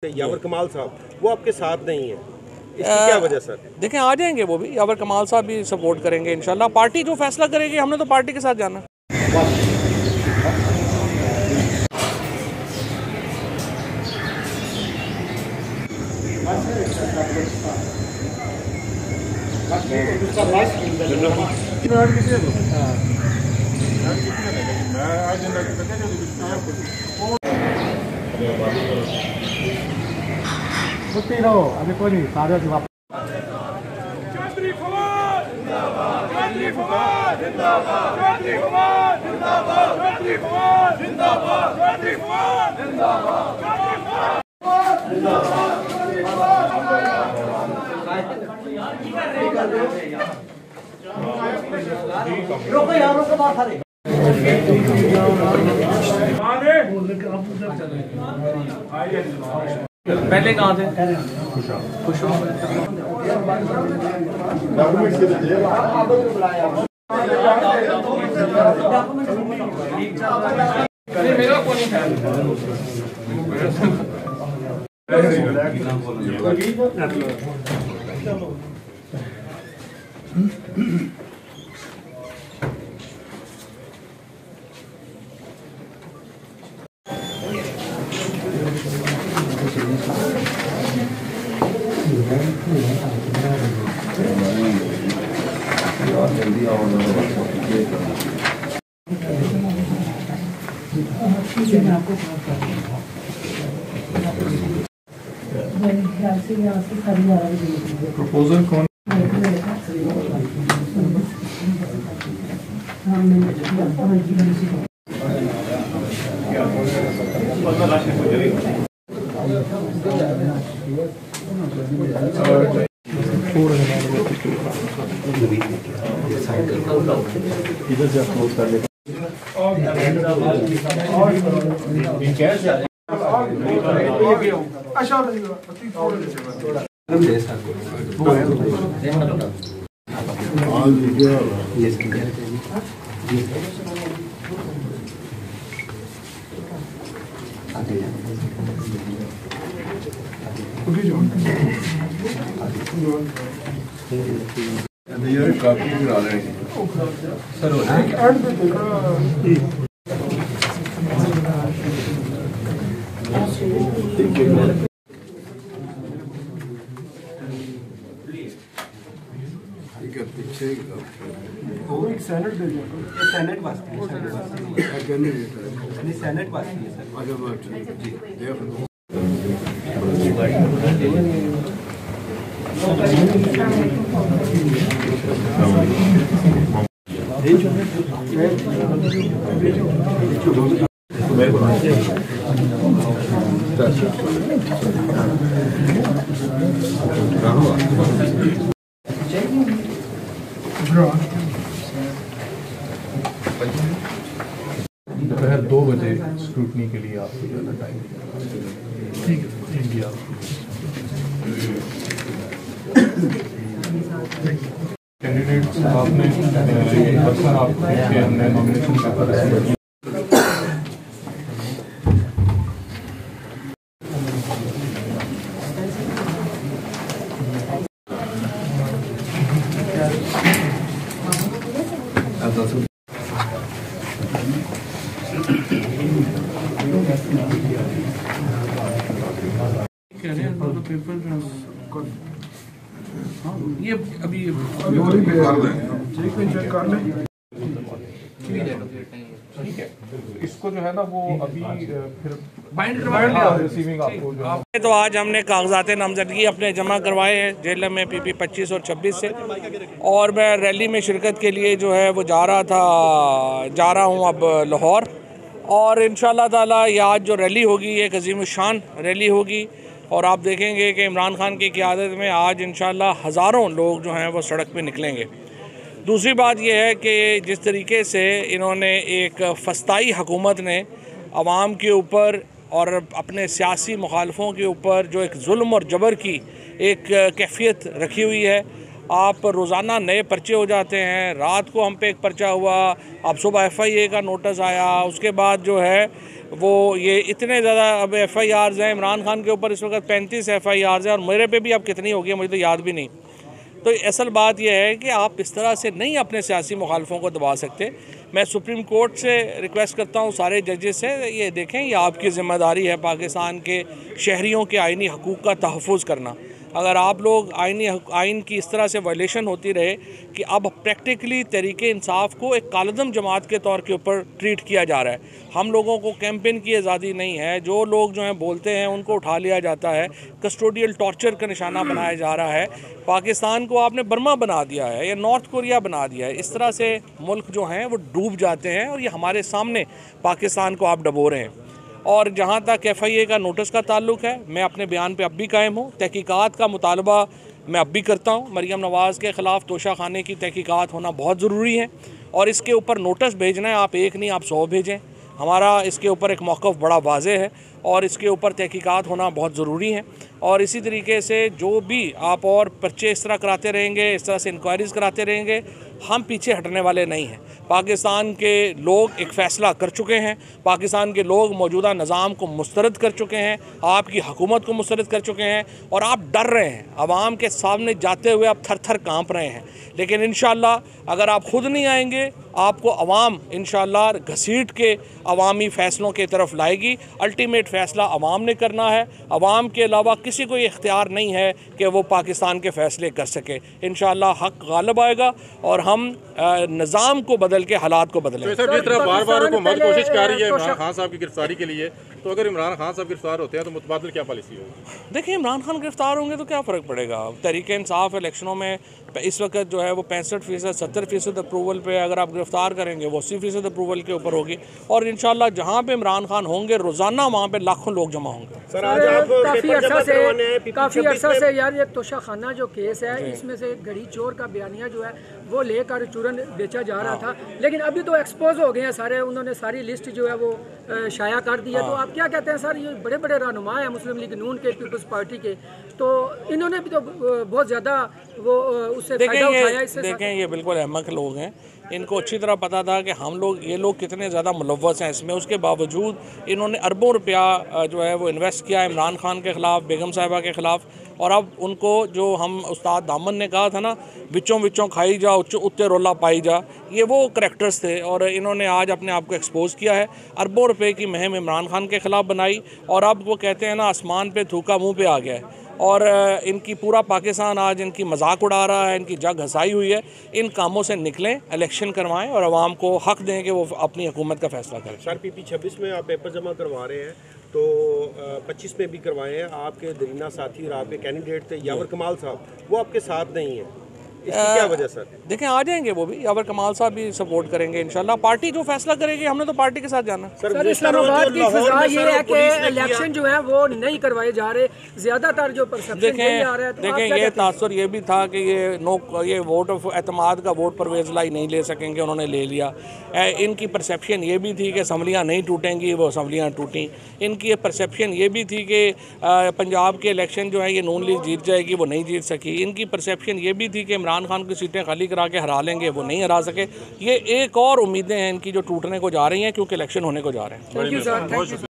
यावर कमाल साहब वो आपके साथ नहीं है, इसकी क्या वजह सर? देखें, आ जाएंगे वो भी, यावर कमाल साहब भी सपोर्ट करेंगे इंशाल्लाह। पार्टी जो फैसला करेगी, हमने तो पार्टी के साथ जाना। अभी कोई नहीं, सारे जवाब रोको यार, रोको बात सारे। पहले कहाँ थे? मेरा कौन जल्दी आओ ना। प्रपोजल कौन? इधर से क्लोज कर लेते काफी फिर आ रहे हैं सर। पीछे एक सैनड दे दो। सैनेट वास्ते सैनेट वास्ते दोपहर 2 बजे स्क्रूटनी के लिए आपको ज़्यादा टाइम दिया। ठीक है, कैंडिडेट्स आपने अक्सर आपके हमने नॉमिनेशन पेपर ये अभी ठीक है, इसको जो है ना वो अभी फिर बाइंड करवा रिसीविंग आपको जो है। तो आज हमने कागजात नामजदगी अपने जमा करवाए हैं जेल में PP 25 और 26 से, और मैं रैली में शिरकत के लिए जो है वो जा रहा हूँ अब लाहौर। और इंशाअल्लाह ताला ये आज जो रैली होगी ये एक अजीम शान रैली होगी, और आप देखेंगे कि इमरान खान की क़यादत में आज इंशाअल्लाह हज़ारों लोग जो हैं वो सड़क पे निकलेंगे। दूसरी बात यह है कि जिस तरीके से इन्होंने एक फस्ताई हुकूमत ने अवाम के ऊपर और अपने सियासी मुखालफों के ऊपर जो एक जुल्म और जबर की एक कैफियत रखी हुई है, आप रोज़ाना नए पर्चे हो जाते हैं। रात को हम पे एक पर्चा हुआ, अब सुबह FIA का नोटिस आया, उसके बाद जो है वो ये इतने ज़्यादा अब FIRs हैं इमरान खान के ऊपर इस वक्त 35 FIRs हैं और मेरे पे भी अब कितनी होगी मुझे तो याद भी नहीं। तो असल बात यह है कि आप इस तरह से नहीं अपने सियासी मुखालफों को दबा सकते। मैं सुप्रीम कोर्ट से रिक्वेस्ट करता हूँ सारे जजेस से, ये देखें ये आपकी ज़िम्मेदारी है पाकिस्तान के शहरियों के आइनी हकूक़ का तहफ़्फ़ुज़ करना। अगर आप लोग आइन की इस तरह से वायलेशन होती रहे कि अब प्रैक्टिकली तहरीके इंसाफ को एक कालदम जमात के तौर के ऊपर ट्रीट किया जा रहा है। हम लोगों को कैंपेन की आज़ादी नहीं है, जो लोग जो हैं बोलते हैं उनको उठा लिया जाता है, कस्टोडियल टॉर्चर का निशाना बनाया जा रहा है। पाकिस्तान को आपने बर्मा बना दिया है या नॉर्थ कोरिया बना दिया है। इस तरह से मुल्क जो हैं वो डूब जाते हैं और ये हमारे सामने पाकिस्तान को आप डबो रहे हैं। और जहाँ तक FIA का नोटिस का ताल्लुक़ है, मैं अपने बयान पे अब भी कायम हूँ। तहकीकात का मुतालबा मैं अब भी करता हूँ। मरियम नवाज़ के ख़िलाफ़ तोशा खाने की तहकीकात होना बहुत ज़रूरी है और इसके ऊपर नोटिस भेजना है, आप एक नहीं आप 100 भेजें। हमारा इसके ऊपर एक मौक़िफ़ बड़ा वाज़े है और इसके ऊपर तहकीकात होना बहुत ज़रूरी है। और इसी तरीके से जो भी आप और पर्चे इस तरह कराते रहेंगे, इस तरह से इंक्वायरीज़ कराते रहेंगे, हम पीछे हटने वाले नहीं हैं। पाकिस्तान के लोग एक फ़ैसला कर चुके हैं, पाकिस्तान के लोग मौजूदा निज़ाम को मुस्तरद कर चुके हैं, आपकी हुकूमत को मुस्तरद कर चुके हैं और आप डर रहे हैं। अवाम के सामने जाते हुए आप थर थर काँप रहे हैं, लेकिन इंशाअल्लाह अगर आप ख़ुद नहीं आएंगे आपको अवाम इंशाअल्लाह घसीट के अवामी फ़ैसलों की तरफ लाएगी। अल्टीमेट फ़ैसला अवाम ने करना है, अवाम के अलावा किसी को ये इख्तियार नहीं है कि वो पाकिस्तान के फ़ैसले कर सके। इंशाअल्लाह हक़ गालिब आएगा और हम निज़ाम को बदल के हालात को बदलें। तो सर जिस तरह बार-बार हुकूमत कोशिश कर रही है इमरान खान साहब की गिरफ्तारी के लिए, तो अगर इमरान खान साहब गिरफ्तार होते हैं तो मुतबादिल क्या पॉलिसी होगी? देखिए इमरान खान गिरफ्तार होंगे तो क्या फ़र्क पड़ेगा। तहरीक इंसाफ इलेक्शनों में इस वक्त जो है वो 65% 70% अप्रूवल पे, अगर आप गिरफ्तार करेंगे वो 80% अप्रूवल के ऊपर होगी और इंशाल्लाह जहाँ पे इमरान खान होंगे रोज़ाना वहाँ पे लाखों लोग जमा होंगे। सर आज आप काफ़ी अर्सा से यार ये तोशा खाना जो केस है इसमें से घड़ी चोर का बयानिया जो है वो लेकर चूरन बेचा जा रहा था, लेकिन अभी तो एक्सपोज हो गए हैं सारे, उन्होंने सारी लिस्ट जो है वो शाया कर दिया। तो आप क्या कहते हैं सर, ये बड़े बड़े रहनुमा हैं मुस्लिम लीग नून के, पीपल्स पार्टी के, तो इन्होंने भी तो बहुत ज़्यादा वो उससे फायदा उठाया। इससे देखें ये बिल्कुल अहमक लोग हैं, इनको अच्छी तरह पता था कि हम लोग ये लोग कितने ज़्यादा मुलव्वस हैं इसमें। उसके बावजूद इन्होंने अरबों रुपया जो है वो इन्वेस्ट किया इमरान खान के ख़िलाफ़, बेगम साहिबा के ख़िलाफ़। और अब उनको जो हम उस्ताद दामन ने कहा था ना, बिच्चों बिच्चों खाई जा उत्ते रोला पाई जा, ये वो करैक्टर्स थे और इन्होंने आज अपने आप को एक्सपोज किया है। अरबों रुपए की मुहिम इमरान खान के ख़िलाफ़ बनाई और अब वो कहते हैं ना आसमान पे थूका मुँह पे आ गया है और इनकी पूरा पाकिस्तान आज इनकी मजाक उड़ा रहा है, इनकी जग हंसाई हुई है। इन कामों से निकलें, इलेक्शन करवाएं और आवाम को हक़ दें कि वो अपनी हुकूमत का फ़ैसला करें। सर PP 26 में आप पेपर जमा करवा रहे हैं तो 25 में भी करवाए हैं, आपके दरीना साथी और आपके कैंडिडेट थे यावर कमाल साहब, वो आपके साथ नहीं है, इसकी क्या वजह सर? देखें आ जाएंगे वो भी, यावर कमाल साहब भी सपोर्ट करेंगे इंशाल्लाह। पार्टी जो फैसला करेगी हमने तो पार्टी के साथ जाना। सर इस्लामाबाद की फिजा ये है कि इलेक्शन जो है वो नहीं करवाए जा रहे, ज़्यादातर जो परसेप्शन यही आ रहा है। देखें ये तासुर ये भी था कि ये वोट ऑफ एतमाद का वोट परवेज़ लाई नहीं ले सकेंगे, उन्होंने ले लिया। इनकी परसेप्शन ये भी थी कि असम्बलियाँ नहीं टूटेंगी, वो असम्बलियाँ टूटी। इनकी परसेप्शन ये भी थी कि पंजाब के इलेक्शन जो है ये नून लीग जीत जाएगी, वो नहीं जीत सकी। इनकी परसेप्शन ये भी थी कि इमरान खान की सीटें खाली करा के हरा लेंगे, वो नहीं हरा सके। ये एक और उम्मीदें हैं इनकी जो टूटने को जा रही हैं क्योंकि इलेक्शन होने को जा रहे हैं।